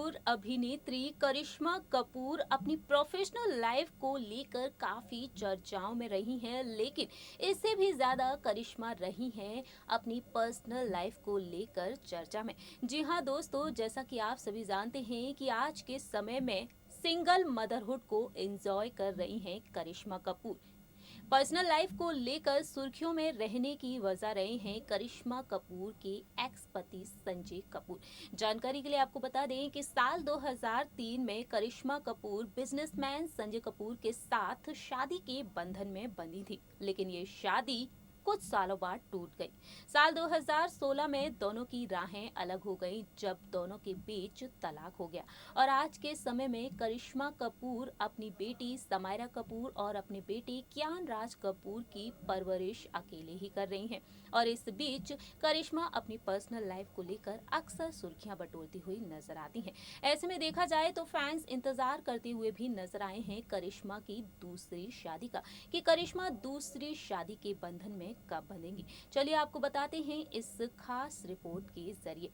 मशहूर अभिनेत्री करिश्मा कपूर अपनी प्रोफेशनल लाइफ को लेकर काफी चर्चाओं में रही हैं, लेकिन इससे भी ज्यादा करिश्मा रही हैं अपनी पर्सनल लाइफ को लेकर चर्चा में। जी हाँ दोस्तों, जैसा कि आप सभी जानते हैं कि आज के समय में सिंगल मदरहुड को एंजॉय कर रही हैं करिश्मा कपूर। पर्सनल लाइफ को लेकर सुर्खियों में रहने की वजह रहे हैं करिश्मा कपूर के एक्स पति संजय कपूर। जानकारी के लिए आपको बता दें कि साल 2003 में करिश्मा कपूर बिजनेसमैन संजय कपूर के साथ शादी के बंधन में बंधी थी, लेकिन ये शादी कुछ सालों बाद टूट गई। साल 2016 में दोनों की राहें अलग हो गई, जब दोनों के बीच तलाक हो गया। और आज के समय में करिश्मा कपूर अपनी बेटी समायरा कपूर और अपने बेटे कियान राज कपूर की परवरिश अकेले ही कर रही हैं। और इस बीच करिश्मा अपनी पर्सनल लाइफ को लेकर अक्सर सुर्खियां बटोरती हुई नजर आती हैं। ऐसे में देखा जाए तो फैंस इंतजार करते हुए भी नजर आए हैं करिश्मा की दूसरी शादी का, कि करिश्मा दूसरी शादी के बंधन में कब बंधेंगी। चलिए आपको बताते हैं इस खास रिपोर्ट के जरिए।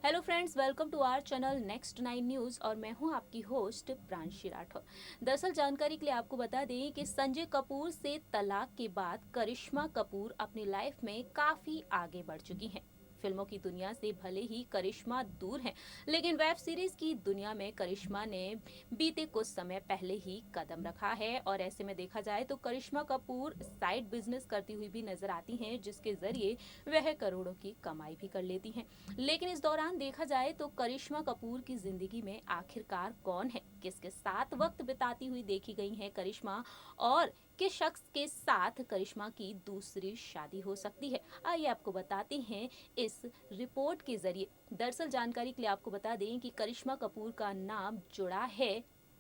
Hello friends, welcome to our channel next 9 news और मैं हूं आपकी होस्ट प्रांशी राठौर। दरअसल जानकारी के लिए आपको बता दें कि संजय कपूर से तलाक के बाद करिश्मा कपूर अपनी लाइफ में काफी आगे बढ़ चुकी हैं। फिल्मों की दुनिया से भले ही करिश्मा दूर हैं, लेकिन वेब सीरीज की दुनिया में करिश्मा ने बीते कुछ समय पहले ही कदम रखा है। और ऐसे में देखा जाए तो करिश्मा कपूर साइड बिजनेस करती हुई भी नजर आती हैं, जिसके जरिए वह करोड़ों की कमाई भी कर लेती हैं। लेकिन इस दौरान देखा जाए तो करिश्मा कपूर की जिंदगी में आखिरकार कौन है, किसके साथ वक्त बिताती हुई देखी गई है करिश्मा, और किस शख्स के साथ करिश्मा की दूसरी शादी हो सकती है, आइए आपको बताते हैं इस रिपोर्ट के जरिए। दरअसल जानकारी के लिए आपको बता दें कि करिश्मा कपूर का नाम जुड़ा है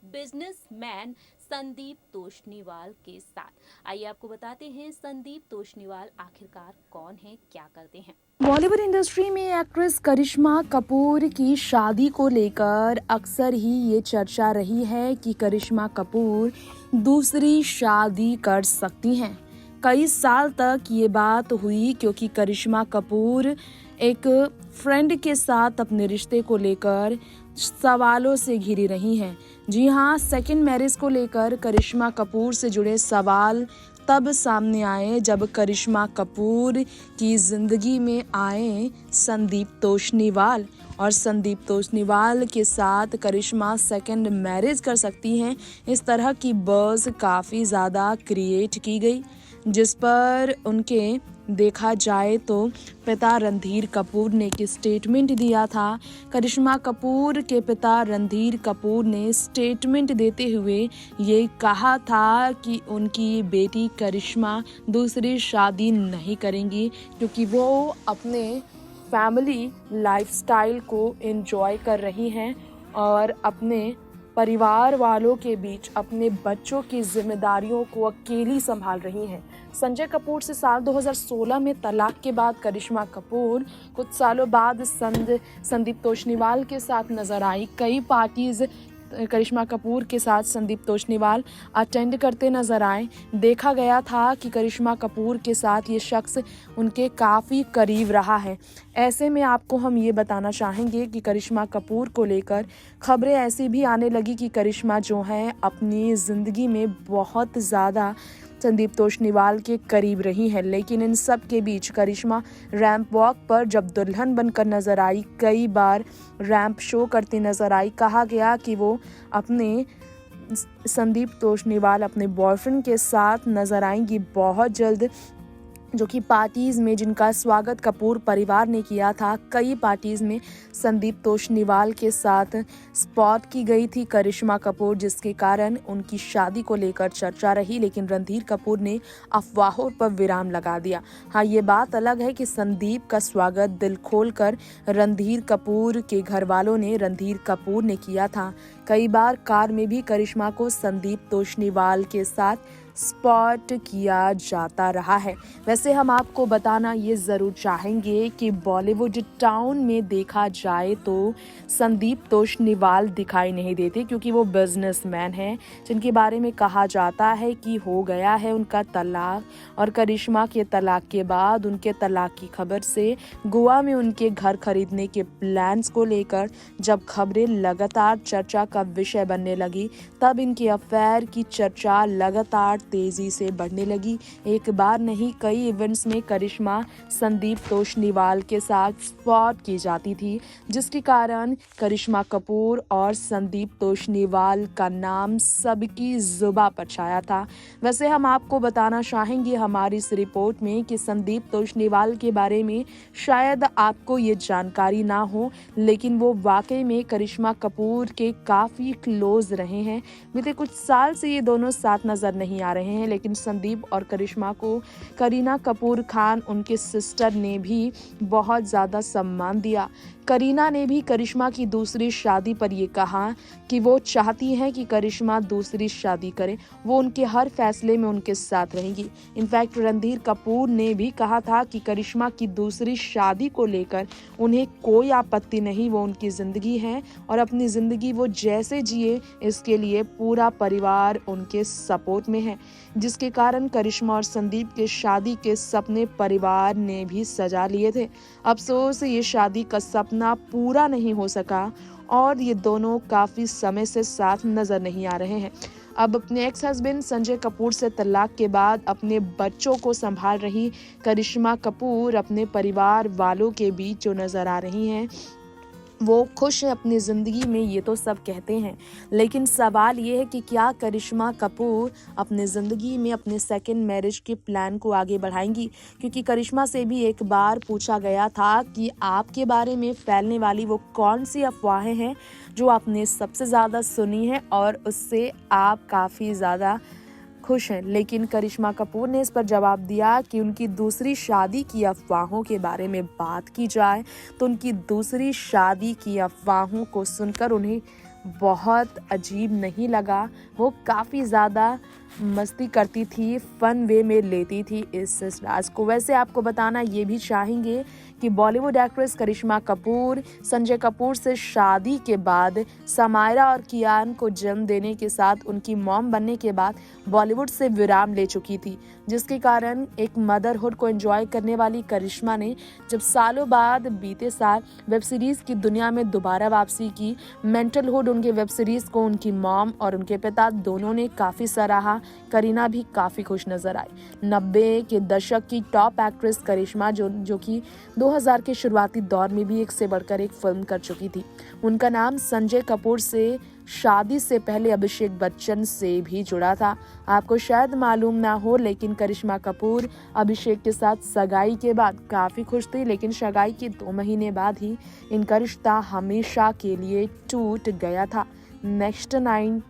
बिजनेसमैन संदीप तोषनीवाल के साथ। आइए आपको बताते हैं संदीप तोषनीवाल आखिरकार कौन है, क्या करते हैं। बॉलीवुड इंडस्ट्री में एक्ट्रेस करिश्मा कपूर की शादी को लेकर अक्सर ही ये चर्चा रही है कि करिश्मा कपूर दूसरी शादी कर सकती हैं। कई साल तक ये बात हुई क्योंकि करिश्मा कपूर एक फ्रेंड के साथ अपने रिश्ते को लेकर सवालों से घिरी रही हैं। जी हाँ, सेकंड मैरिज को लेकर करिश्मा कपूर से जुड़े सवाल तब सामने आए जब करिश्मा कपूर की जिंदगी में आए संदीप तोषनीवाल, और संदीप तोषनीवाल के साथ करिश्मा सेकंड मैरिज कर सकती हैं। इस तरह की बज़ काफ़ी ज़्यादा क्रिएट की गई, जिस पर उनके देखा जाए तो पिता रणधीर कपूर ने एक स्टेटमेंट दिया था। करिश्मा कपूर के पिता रणधीर कपूर ने स्टेटमेंट देते हुए ये कहा था कि उनकी बेटी करिश्मा दूसरी शादी नहीं करेंगी, क्योंकि वो अपने फैमिली लाइफस्टाइल को एंजॉय कर रही हैं और अपने परिवार वालों के बीच अपने बच्चों की जिम्मेदारियों को अकेली संभाल रही हैं। संजय कपूर से साल 2016 में तलाक के बाद करिश्मा कपूर कुछ सालों बाद संदीप तोषनीवाल के साथ नजर आई। कई पार्टीज करिश्मा कपूर के साथ संदीप तोषनीवाल अटेंड करते नजर आए। देखा गया था कि करिश्मा कपूर के साथ ये शख्स उनके काफ़ी करीब रहा है। ऐसे में आपको हम ये बताना चाहेंगे कि करिश्मा कपूर को लेकर खबरें ऐसी भी आने लगी कि करिश्मा जो हैं अपनी ज़िंदगी में बहुत ज़्यादा संदीप तोषनीवाल के करीब रही है। लेकिन इन सब के बीच करिश्मा रैंप वॉक पर जब दुल्हन बनकर नजर आई, कई बार रैंप शो करती नजर आई। कहा गया कि वो अपने संदीप तोषनीवाल अपने बॉयफ्रेंड के साथ नजर आएंगी बहुत जल्द, जो कि पार्टीज़ में जिनका स्वागत कपूर परिवार ने किया था। कई पार्टीज़ में संदीप तोषनीवाल के साथ स्पॉट की गई थी करिश्मा कपूर, जिसके कारण उनकी शादी को लेकर चर्चा रही। लेकिन रणधीर कपूर ने अफवाहों पर विराम लगा दिया। हाँ, ये बात अलग है कि संदीप का स्वागत दिल खोलकर रणधीर कपूर के घर वालों ने रणधीर कपूर ने किया था। कई बार कार में भी करिश्मा को संदीप तोषनीवाल के साथ स्पॉट किया जाता रहा है। वैसे हम आपको बताना ये ज़रूर चाहेंगे कि बॉलीवुड टाउन में देखा जाए तो संदीप तोषनीवाल दिखाई नहीं देते, क्योंकि वो बिजनेसमैन हैं जिनके बारे में कहा जाता है कि हो गया है उनका तलाक, और करिश्मा के तलाक के बाद उनके तलाक की खबर से गोवा में उनके घर खरीदने के प्लान्स को लेकर जब खबरें लगातार चर्चा का विषय बनने लगी, तब इनके अफेयर की चर्चा लगातार तेजी से बढ़ने लगी। एक बार नहीं, कई इवेंट्स में करिश्मा संदीप तोषनीवाल के साथ स्पॉट की जाती थी, जिसके कारण करिश्मा कपूर और संदीप तोषनीवाल का नाम सबकी जुबां पर छाया था। वैसे हम आपको बताना चाहेंगे हमारी इस रिपोर्ट में कि संदीप तोषनीवाल के बारे में शायद आपको ये जानकारी ना हो, लेकिन वो वाकई में करिश्मा कपूर के काफ़ी क्लोज रहे हैं। बीते कुछ साल से ये दोनों साथ नज़र नहीं आ रहे हैं, लेकिन संदीप और करिश्मा को करीना कपूर खान, उनके सिस्टर ने भी बहुत ज़्यादा सम्मान दिया। करीना ने भी करिश्मा की दूसरी शादी पर ये कहा कि वो चाहती हैं कि करिश्मा दूसरी शादी करे, वो उनके हर फैसले में उनके साथ रहेंगी। इनफैक्ट रणधीर कपूर ने भी कहा था कि करिश्मा की दूसरी शादी को लेकर उन्हें कोई आपत्ति नहीं, वो उनकी ज़िंदगी है और अपनी ज़िंदगी वो जैसे जिए इसके लिए पूरा परिवार उनके सपोर्ट में है, जिसके कारण करिश्मा और संदीप के शादी के सपने परिवार ने भी सजा लिए थे। अफसोस ये शादी का सपना पूरा नहीं हो सका और ये दोनों काफ़ी समय से साथ नज़र नहीं आ रहे हैं। अब अपने एक्स हस्बैंड संजय कपूर से तलाक के बाद अपने बच्चों को संभाल रही करिश्मा कपूर अपने परिवार वालों के बीच जो नज़र आ रही हैं, वो खुश है अपनी ज़िंदगी में, ये तो सब कहते हैं। लेकिन सवाल ये है कि क्या करिश्मा कपूर अपनी ज़िंदगी में अपने सेकंड मैरिज के प्लान को आगे बढ़ाएंगी? क्योंकि करिश्मा से भी एक बार पूछा गया था कि आपके बारे में फैलने वाली वो कौन सी अफवाहें हैं जो आपने सबसे ज़्यादा सुनी हैं और उससे आप काफ़ी ज़्यादा खुश हैं। लेकिन करिश्मा कपूर ने इस पर जवाब दिया कि उनकी दूसरी शादी की अफवाहों के बारे में बात की जाए तो उनकी दूसरी शादी की अफवाहों को सुनकर उन्हें बहुत अजीब नहीं लगा। वो काफ़ी ज़्यादा मस्ती करती थी, फन वे में लेती थी इस राज को। वैसे आपको बताना ये भी चाहेंगे कि बॉलीवुड एक्ट्रेस करिश्मा कपूर संजय कपूर से शादी के बाद समायरा और कियान को जन्म देने के साथ उनकी मॉम बनने के बाद बॉलीवुड से विराम ले चुकी थी, जिसके कारण एक मदरहुड को एंजॉय करने वाली करिश्मा ने जब सालों बाद बीते साल वेब सीरीज़ की दुनिया में दोबारा वापसी की, मेंटलहुड उनके वेब सीरीज़ को उनकी मॉम और उनके पिता दोनों ने काफ़ी सराहा। करीना भी काफ़ी खुश नजर आई। 90 के दशक की टॉप एक्ट्रेस करिश्मा जो कि 2000 के शुरुआती दौर में भी एक से बढ़कर एक फिल्म कर चुकी थी। उनका नाम संजय कपूर से शादी से पहले अभिषेक बच्चन से भी जुड़ा था। आपको शायद मालूम ना हो, लेकिन करिश्मा कपूर अभिषेक के साथ सगाई के बाद काफ़ी खुश थी, लेकिन सगाई के 2 महीने बाद ही इनका रिश्ता हमेशा के लिए टूट गया था। नेक्स्ट 9।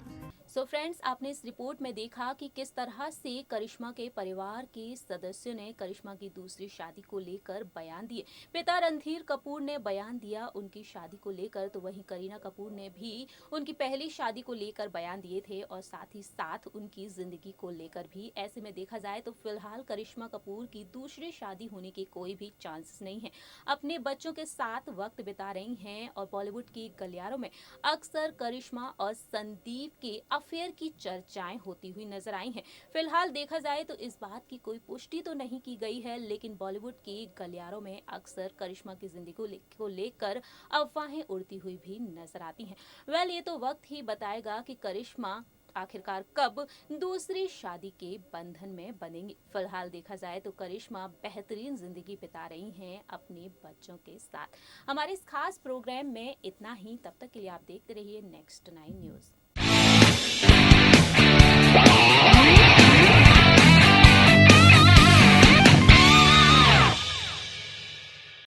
सो फ्रेंड्स, आपने इस रिपोर्ट में देखा कि किस तरह से करिश्मा के परिवार के सदस्यों ने करिश्मा की दूसरी शादी को लेकर बयान दिए। पिता रणधीर कपूर ने बयान दिया उनकी शादी को लेकर, तो वहीं करीना कपूर ने भी उनकी पहली शादी को लेकर बयान दिए थे और साथ ही साथ उनकी जिंदगी को लेकर भी। ऐसे में देखा जाए तो फिलहाल करिश्मा कपूर की दूसरी शादी होने के कोई भी चांसेस नहीं है। अपने बच्चों के साथ वक्त बिता रही हैं और बॉलीवुड के गलियारों में अक्सर करिश्मा और संदीप के अफेयर की चर्चाएं होती हुई नजर आई हैं। फिलहाल देखा जाए तो इस बात की कोई पुष्टि तो नहीं की गई है, लेकिन बॉलीवुड के गलियारों में अक्सर करिश्मा की जिंदगी को लेकर अफवाहें उड़ती हुई भी नजर आती हैं। वेल, ये तो वक्त ही बताएगा कि करिश्मा आखिरकार कब दूसरी शादी के बंधन में बनेंगी। फिलहाल देखा जाए तो करिश्मा बेहतरीन जिंदगी बिता रही हैं अपने बच्चों के साथ। हमारे इस खास प्रोग्राम में इतना ही। तब तक के लिए आप देखते रहिए नेक्स्ट 9 न्यूज़।